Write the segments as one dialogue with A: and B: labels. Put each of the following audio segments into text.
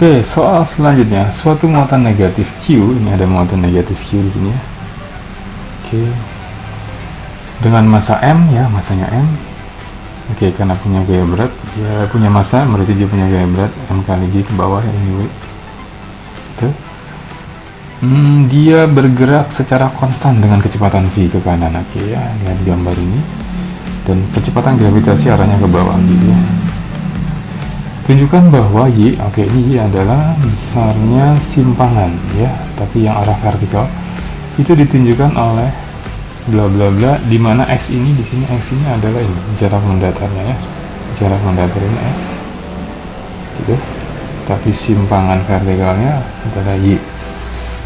A: Oke, soal selanjutnya, suatu muatan negatif Q, ini ada muatan negatif Q di sini ya. Oke, dengan massa M ya, masanya M. Oke, karena punya gaya berat, dia punya massa, berarti dia punya gaya berat M kali G ke bawah ya, ini W. Itu. Dia bergerak secara konstan dengan kecepatan V ke kanan. Oke ya, lihat gambar ini. Dan kecepatan gravitasi arahnya ke bawah gitu ya. Tunjukkan bahwa Y, oke ini Y adalah besarnya simpangan ya, tapi yang arah vertikal itu ditunjukkan oleh bla bla bla, di mana X ini di sini X ini adalah ini jarak mendatarnya ya, jarak mendatar ini X gitu, tapi simpangan vertikalnya adalah Y.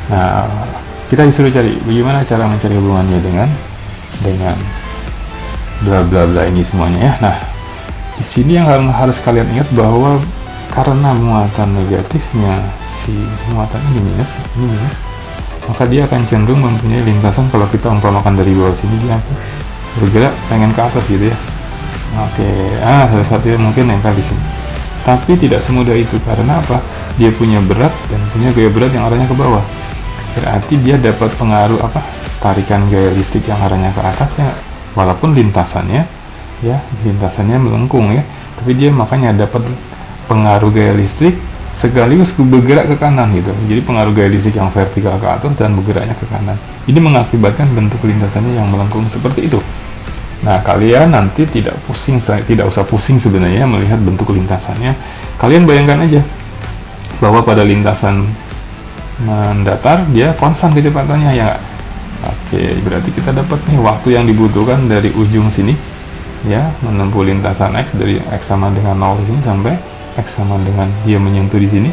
A: Nah, kita disuruh cari bagaimana cara mencari hubungannya dengan bla bla bla ini semuanya ya. Nah, di sini yang harus kalian ingat bahwa karena muatan negatifnya si muatan ini minus, maka dia akan cenderung mempunyai lintasan. Kalau kita umpamakan dari bawah sini, dia bergerak pengen ke atas gitu ya. Oke, salah satunya mungkin nempel di sini. Tapi tidak semudah itu, karena apa? Dia punya berat dan punya gaya berat yang arahnya ke bawah. Berarti dia dapat pengaruh apa? Tarikan gaya listrik yang arahnya ke atas ya, walaupun lintasannya melengkung ya, tapi dia makanya dapat pengaruh gaya listrik sekaligus bergerak ke kanan gitu. Jadi pengaruh gaya listrik yang vertikal ke atas dan bergeraknya ke kanan, ini mengakibatkan bentuk lintasannya yang melengkung seperti itu. Nah, kalian nanti tidak usah pusing sebenarnya melihat bentuk lintasannya. Kalian bayangkan aja bahwa pada lintasan mendatar dia konstan kecepatannya ya. Oke, berarti kita dapat nih waktu yang dibutuhkan dari ujung sini ya, menempuh lintasan X dari X sama dengan 0 sini sampai X sama dengan dia menyentuh di sini.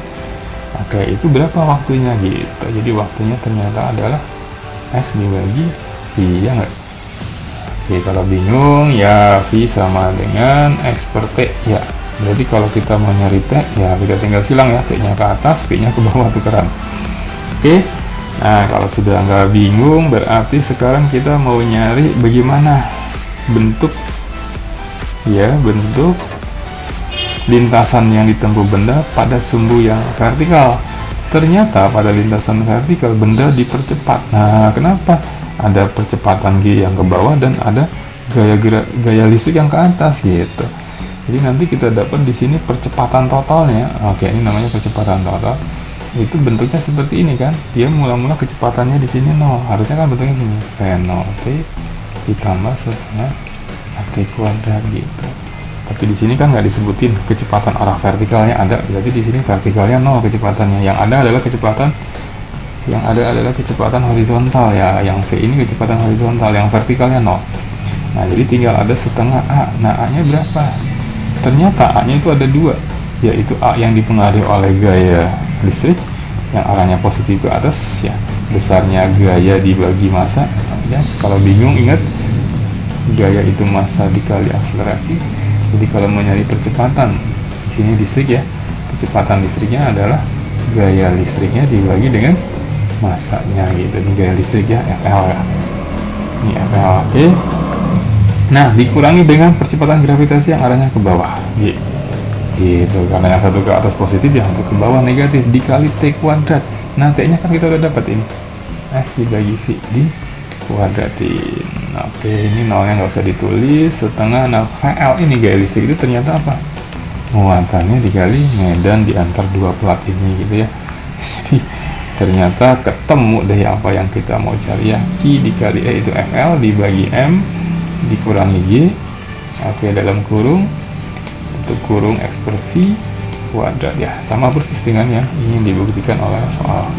A: Oke, itu berapa waktunya gitu. Jadi waktunya ternyata adalah X dibagi V ya nggak? Oke, kalau bingung ya V sama dengan X per T ya. Berarti kalau kita mau nyari T ya kita tinggal silang ya, T nya ke atas, V nya ke bawah tukeran. Oke, nah kalau sudah nggak bingung berarti sekarang kita mau nyari bagaimana bentuk lintasan yang ditempuh benda pada sumbu yang vertikal. Ternyata pada lintasan vertikal benda dipercepat. Nah, kenapa? Ada percepatan G yang ke bawah dan ada gaya listrik yang ke atas gitu. Jadi nanti kita dapat di sini percepatan totalnya. Oke, ini namanya percepatan total. Itu bentuknya seperti ini kan. Dia mula-mula kecepatannya di sini 0. Harusnya kan bentuknya gini. V0T ditambah setengah T kuadrat gitu. Tapi di sini kan nggak disebutin kecepatan arah vertikalnya ada, berarti di sini vertikalnya 0 kecepatannya. Yang ada adalah kecepatan horizontal ya. Yang V ini kecepatan horizontal, yang vertikalnya 0. Nah, jadi tinggal ada setengah A. Nah, A-nya berapa? Ternyata A-nya itu ada 2, yaitu A yang dipengaruhi oleh gaya listrik yang arahnya positif ke atas ya, besarnya gaya dibagi massa ya. Kalau bingung ingat gaya itu massa dikali akselerasi. Jadi kalau mau nyari percepatan di sini listrik ya, kecepatan listriknya adalah gaya listriknya dibagi dengan massanya gitu. Ini gaya listrik ya, FL ya. Ini FL. Oke. Nah, dikurangi dengan percepatan gravitasi yang arahnya ke bawah gitu. Karena yang satu ke atas positif, yang satu ke bawah negatif, dikali T kuadrat. Nah, T nya kan kita udah dapat ini, F dibagi V di kuadratin. Oke, ini nolnya nggak usah ditulis, setengah. Nah, VL ini gaya listrik itu ternyata apa? Muatannya dikali medan di antar dua plat ini gitu ya. Jadi ternyata ketemu deh apa yang kita mau cari ya. Q dikali E itu FL dibagi M dikurangi G. Oke, dalam kurung, untuk kurung X per V kuadrat ya. Sama persis dengan yang ingin dibuktikan oleh soal